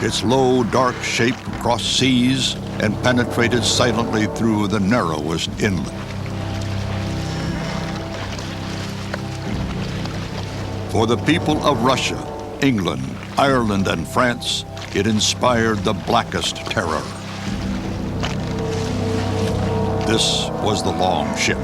Its low, dark shape crossed seas and penetrated silently through the narrowest inlet. For the people of Russia, England, Ireland, and France, it inspired the blackest terror. This was the Longship.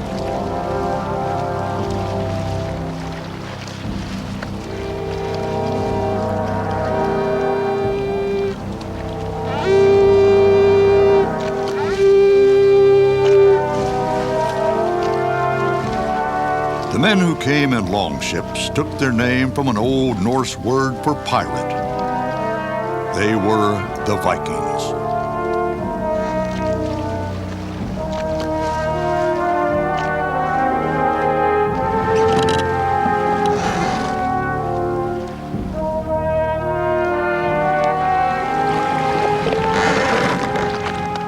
The men who came in longships took their name from an Old Norse word for pirate. They were the Vikings.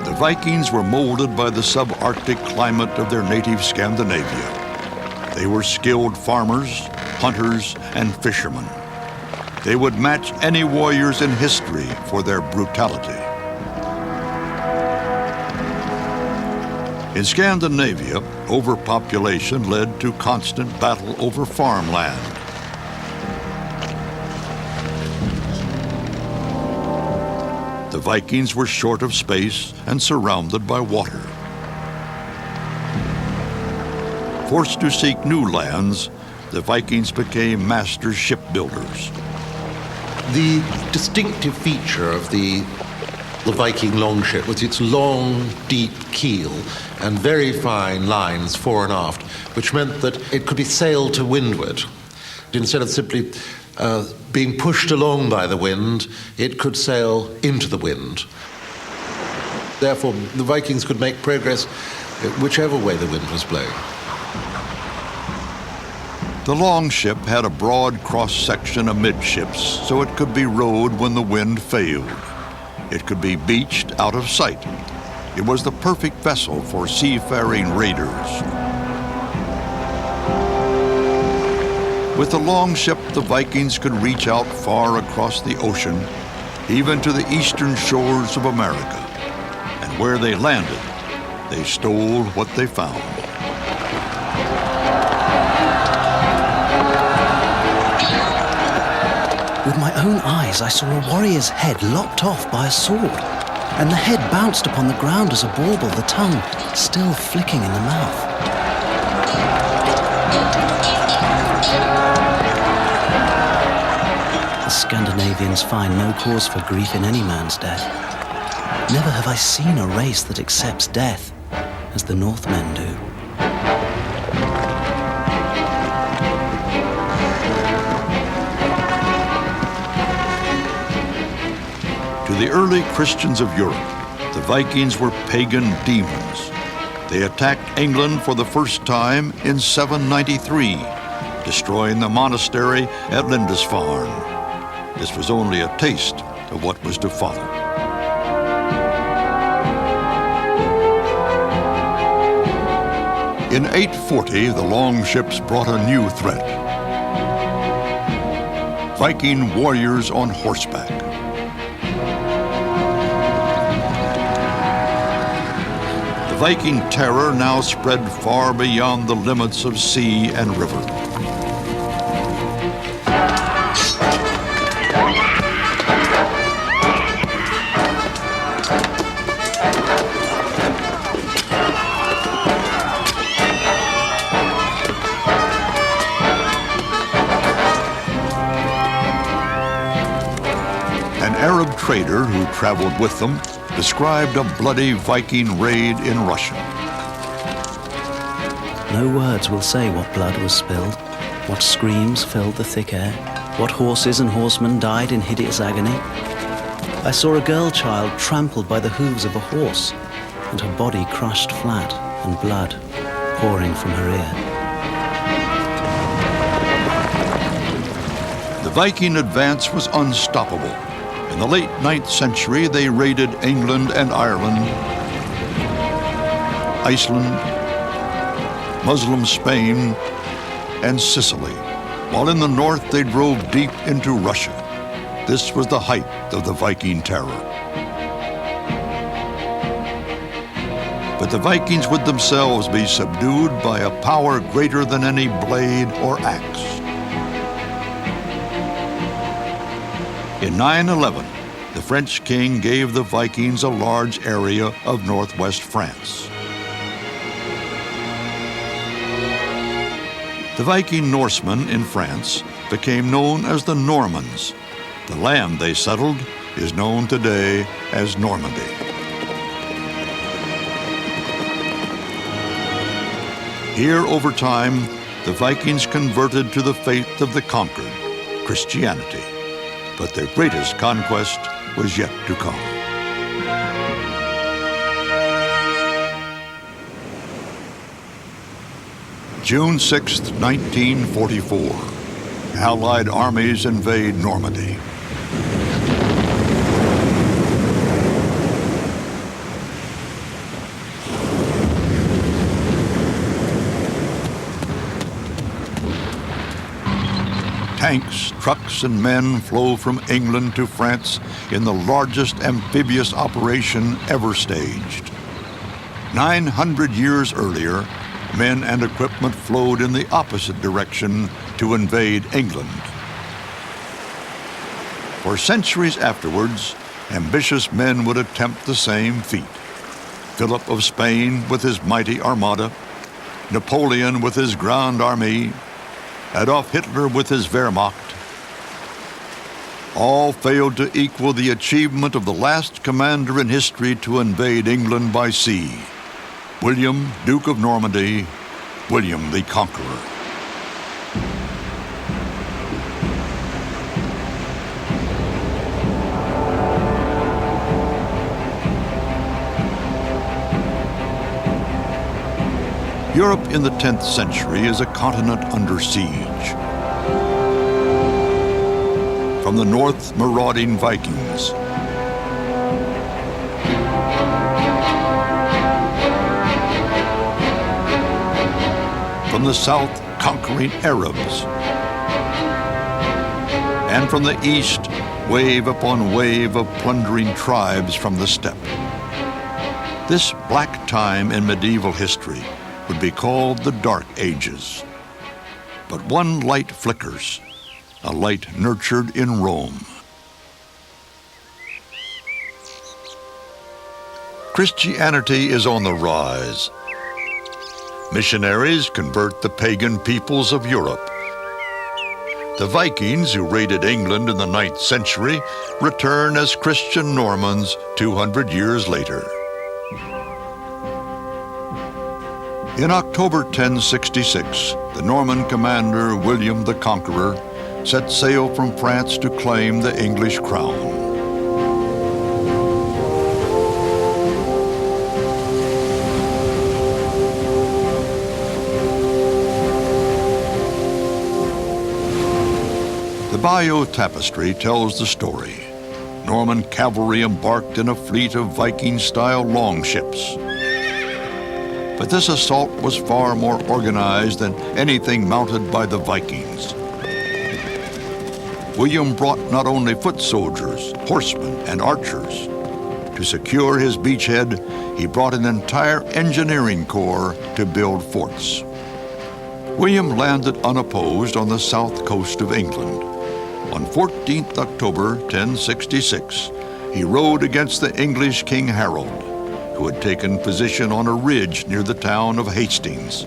The Vikings were molded by the subarctic climate of their native Scandinavia. They were skilled farmers, hunters, and fishermen. They would match any warriors in history for their brutality. In Scandinavia, overpopulation led to constant battle over farmland. The Vikings were short of space and surrounded by water. Forced to seek new lands, the Vikings became master shipbuilders. The distinctive feature of the Viking longship was its long, deep keel and very fine lines fore and aft, which meant that it could be sailed to windward. Instead of simply being pushed along by the wind, it could sail into the wind. Therefore, the Vikings could make progress whichever way the wind was blowing. The longship had a broad cross-section amidships, so it could be rowed when the wind failed. It could be beached out of sight. It was the perfect vessel for seafaring raiders. With the longship, the Vikings could reach out far across the ocean, even to the eastern shores of America. And where they landed, they stole what they found. With my own eyes, I saw a warrior's head lopped off by a sword, and the head bounced upon the ground as a bauble, the tongue still flicking in the mouth. The Scandinavians find no cause for grief in any man's death. Never have I seen a race that accepts death as the Northmen do. To the early Christians of Europe, the Vikings were pagan demons. They attacked England for the first time in 793, destroying the monastery at Lindisfarne. This was only a taste of what was to follow. In 840, the longships brought a new threat. Viking warriors on horseback. The Viking terror now spread far beyond the limits of sea and river. An Arab trader who traveled with them described a bloody Viking raid in Russia. No words will say what blood was spilled, what screams filled the thick air, what horses and horsemen died in hideous agony. I saw a girl child trampled by the hooves of a horse, and her body crushed flat and blood pouring from her ear. The Viking advance was unstoppable. In the late 9th century, they raided England and Ireland, Iceland, Muslim Spain, and Sicily, while in the north they drove deep into Russia. This was the height of the Viking terror. But the Vikings would themselves be subdued by a power greater than any blade or axe. In 911, the French king gave the Vikings a large area of northwest France. The Viking Norsemen in France became known as the Normans. The land they settled is known today as Normandy. Here, over time, the Vikings converted to the faith of the conquered, Christianity. But their greatest conquest was yet to come. June 6, 1944. Allied armies invade Normandy. Tanks, trucks, and men flow from England to France in the largest amphibious operation ever staged. 900 years earlier, men and equipment flowed in the opposite direction to invade England. For centuries afterwards, ambitious men would attempt the same feat. Philip of Spain with his mighty armada, Napoleon with his Grande Armée, Adolf Hitler with his Wehrmacht. All failed to equal the achievement of the last commander in history to invade England by sea, William, Duke of Normandy, William the Conqueror. Europe in the 10th century is a continent under siege. From the north, marauding Vikings. From the south, conquering Arabs. And from the east, wave upon wave of plundering tribes from the steppe. This black time in medieval history would be called the Dark Ages. But one light flickers, a light nurtured in Rome. Christianity is on the rise. Missionaries convert the pagan peoples of Europe. The Vikings, who raided England in the 9th century, return as Christian Normans 200 years later. In October 1066, the Norman commander William the Conqueror set sail from France to claim the English crown. The Bayeux Tapestry tells the story. Norman cavalry embarked in a fleet of Viking-style longships. But this assault was far more organized than anything mounted by the Vikings. William brought not only foot soldiers, horsemen, and archers. To secure his beachhead, he brought an entire engineering corps to build forts. William landed unopposed on the south coast of England. On 14th October 1066, he rode against the English King Harold, who had taken position on a ridge near the town of Hastings.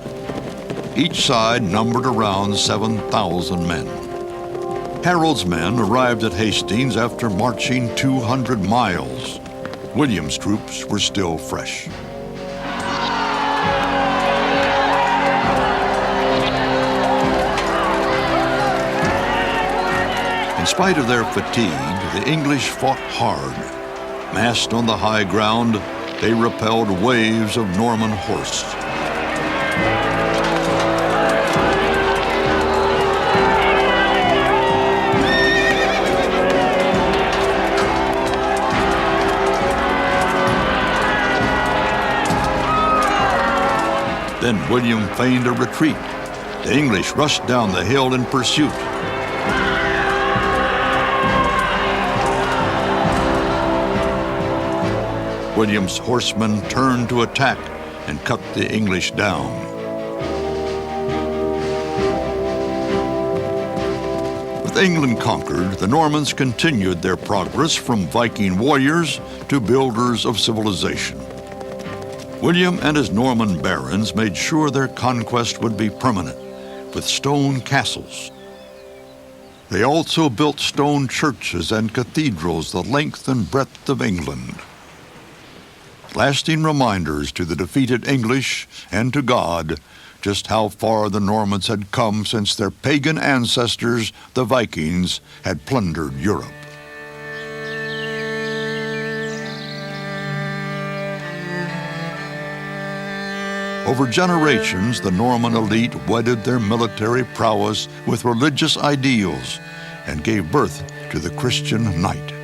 Each side numbered around 7,000 men. Harold's men arrived at Hastings after marching 200 miles. William's troops were still fresh. In spite of their fatigue, the English fought hard. Massed on the high ground, they repelled waves of Norman horse. Then William feigned a retreat. The English rushed down the hill in pursuit. William's horsemen turned to attack and cut the English down. With England conquered, the Normans continued their progress from Viking warriors to builders of civilization. William and his Norman barons made sure their conquest would be permanent, with stone castles. They also built stone churches and cathedrals the length and breadth of England. Lasting reminders to the defeated English and to God just how far the Normans had come since their pagan ancestors, the Vikings, had plundered Europe. Over generations, the Norman elite wedded their military prowess with religious ideals and gave birth to the Christian knight.